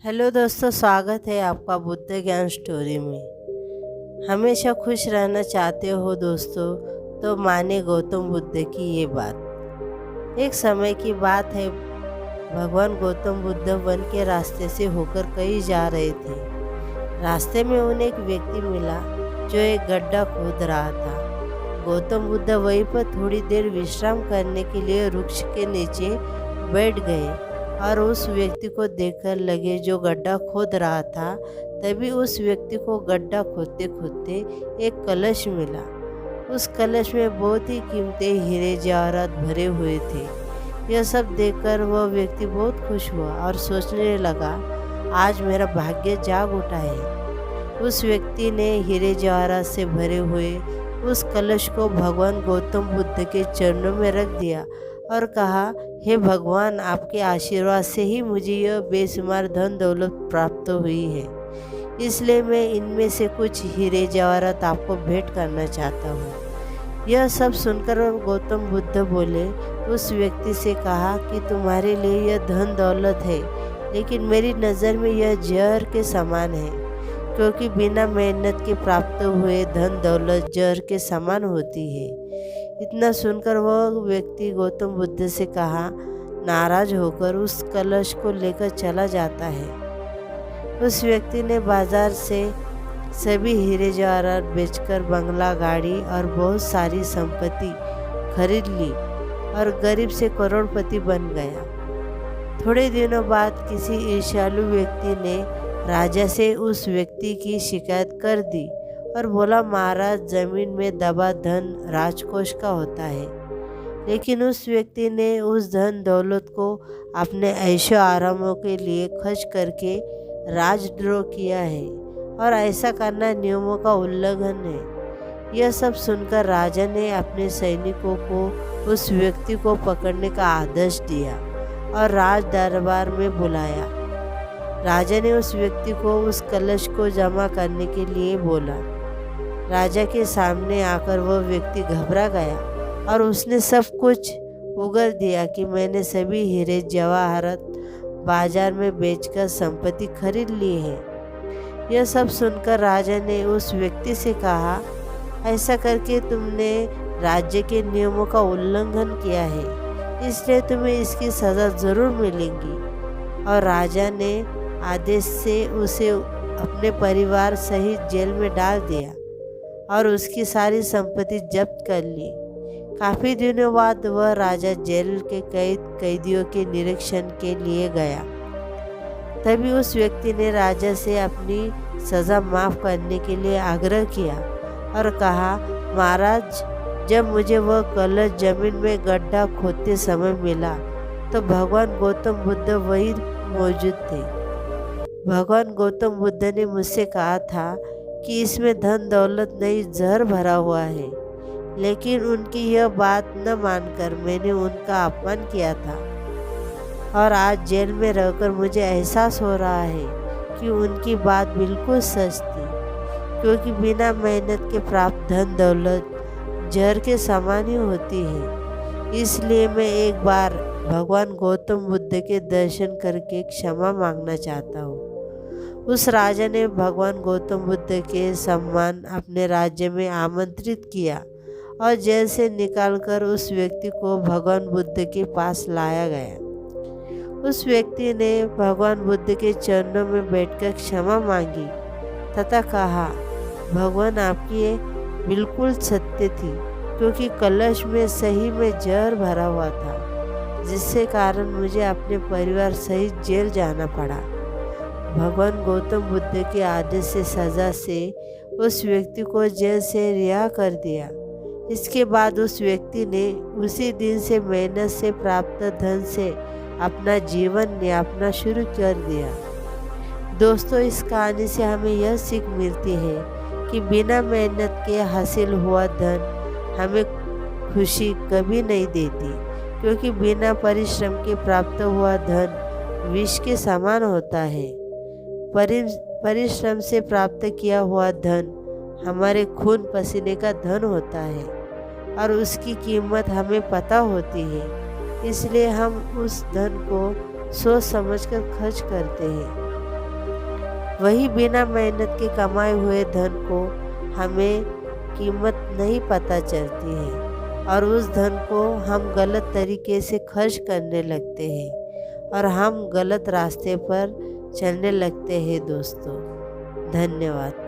Hello दोस्तों, स्वागत है आपका बुद्ध ज्ञान स्टोरी में। हमेशा खुश रहना चाहते हो दोस्तों, तो माने गौतम बुद्ध की ये बात। एक समय की बात है, भगवान गौतम बुद्ध वन के रास्ते से होकर कहीं जा रहे थे। रास्ते में उन्हें एक व्यक्ति मिला जो एक गड्ढा खोद रहा था। गौतम बुद्ध वहीं पर थोड़ी देर विश्राम करने के लिए वृक्ष के नीचे बैठ गए और उस व्यक्ति को देखकर लगे जो गड्ढा खोद रहा था। तभी उस व्यक्ति को गड्ढा खोदते खोदते एक कलश मिला। उस कलश में बहुत ही कीमती हीरे जवाहरात भरे हुए थे। यह सब देखकर वह व्यक्ति बहुत खुश हुआ और सोचने लगा, आज मेरा भाग्य जाग उठा है। उस व्यक्ति ने हीरे जवाहरात से भरे हुए उस कलश को भगवान गौतम बुद्ध के चरणों में रख दिया और कहा, हे भगवान, आपके आशीर्वाद से ही मुझे यह बेशुमार धन दौलत प्राप्त हुई है, इसलिए मैं इनमें से कुछ हीरे जवाहरात आपको भेंट करना चाहता हूँ। यह सब सुनकर गौतम बुद्ध बोले, उस व्यक्ति से कहा कि तुम्हारे लिए यह धन दौलत है, लेकिन मेरी नज़र में यह जहर के समान है, क्योंकि बिना मेहनत के प्राप्त हुए धन दौलत जहर के समान होती है। इतना सुनकर वह व्यक्ति गौतम बुद्ध से कहा, नाराज होकर उस कलश को लेकर चला जाता है। उस व्यक्ति ने बाजार से सभी हीरे जवाहरात बेचकर बंगला, गाड़ी और बहुत सारी संपत्ति खरीद ली और गरीब से करोड़पति बन गया। थोड़े दिनों बाद किसी ईर्ष्यालु व्यक्ति ने राजा से उस व्यक्ति की शिकायत कर दी और बोला, महाराज, जमीन में दबा धन राजकोष का होता है, लेकिन उस व्यक्ति ने उस धन दौलत को अपने ऐशो आरामों के लिए खर्च करके राजद्रोह किया है और ऐसा करना नियमों का उल्लंघन है। यह सब सुनकर राजा ने अपने सैनिकों को उस व्यक्ति को पकड़ने का आदेश दिया और राज दरबार में बुलाया। राजा ने उस व्यक्ति को उस कलश को जमा करने के लिए बोला। राजा के सामने आकर वह व्यक्ति घबरा गया और उसने सब कुछ उगल दिया कि मैंने सभी हीरे जवाहरात बाजार में बेचकर संपत्ति खरीद ली है। यह सब सुनकर राजा ने उस व्यक्ति से कहा, ऐसा करके तुमने राज्य के नियमों का उल्लंघन किया है, इसलिए तुम्हें इसकी सज़ा ज़रूर मिलेगी। और राजा ने आदेश से उसे अपने परिवार सहित जेल में डाल दिया और उसकी सारी संपत्ति जब्त कर ली। काफ़ी दिनों बाद वह राजा जेल के कैदियों के निरीक्षण के लिए गया। तभी उस व्यक्ति ने राजा से अपनी सज़ा माफ़ करने के लिए आग्रह किया और कहा, महाराज, जब मुझे वह कलश जमीन में गड्ढा खोदते समय मिला तो भगवान गौतम बुद्ध वहीं मौजूद थे। भगवान गौतम बुद्ध ने मुझसे कहा था कि इसमें धन दौलत नहीं, जहर भरा हुआ है, लेकिन उनकी यह बात न मानकर मैंने उनका अपमान किया था और आज जेल में रहकर मुझे एहसास हो रहा है कि उनकी बात बिल्कुल सच थी, क्योंकि बिना मेहनत के प्राप्त धन दौलत जहर के समान ही होती है। इसलिए मैं एक बार भगवान गौतम बुद्ध के दर्शन करके क्षमा मांगना चाहता हूँ। उस राजा ने भगवान गौतम बुद्ध के सम्मान अपने राज्य में आमंत्रित किया और जेल से निकालकर उस व्यक्ति को भगवान बुद्ध के पास लाया गया। उस व्यक्ति ने भगवान बुद्ध के चरणों में बैठकर क्षमा मांगी तथा कहा, भगवान, आपकी ये बिल्कुल सत्य थी, क्योंकि कलश में सही में जहर भरा हुआ था, जिससे कारण मुझे अपने परिवार सहित जेल जाना पड़ा। भगवान गौतम बुद्ध के आदेश से सज़ा से उस व्यक्ति को जेल से रिहा कर दिया। इसके बाद उस व्यक्ति ने उसी दिन से मेहनत से प्राप्त धन से अपना जीवन यापना शुरू कर दिया। दोस्तों, इस कहानी से हमें यह सीख मिलती है कि बिना मेहनत के हासिल हुआ धन हमें खुशी कभी नहीं देती, क्योंकि बिना परिश्रम के प्राप्त हुआ धन विष के समान होता है। परिश्रम से प्राप्त किया हुआ धन हमारे खून पसीने का धन होता है और उसकी कीमत हमें पता होती है, इसलिए हम उस धन को सोच समझकर खर्च करते हैं। वही बिना मेहनत के कमाए हुए धन को हमें कीमत नहीं पता चलती है और उस धन को हम गलत तरीके से खर्च करने लगते हैं और हम गलत रास्ते पर चलने लगते हैं दोस्तों। धन्यवाद।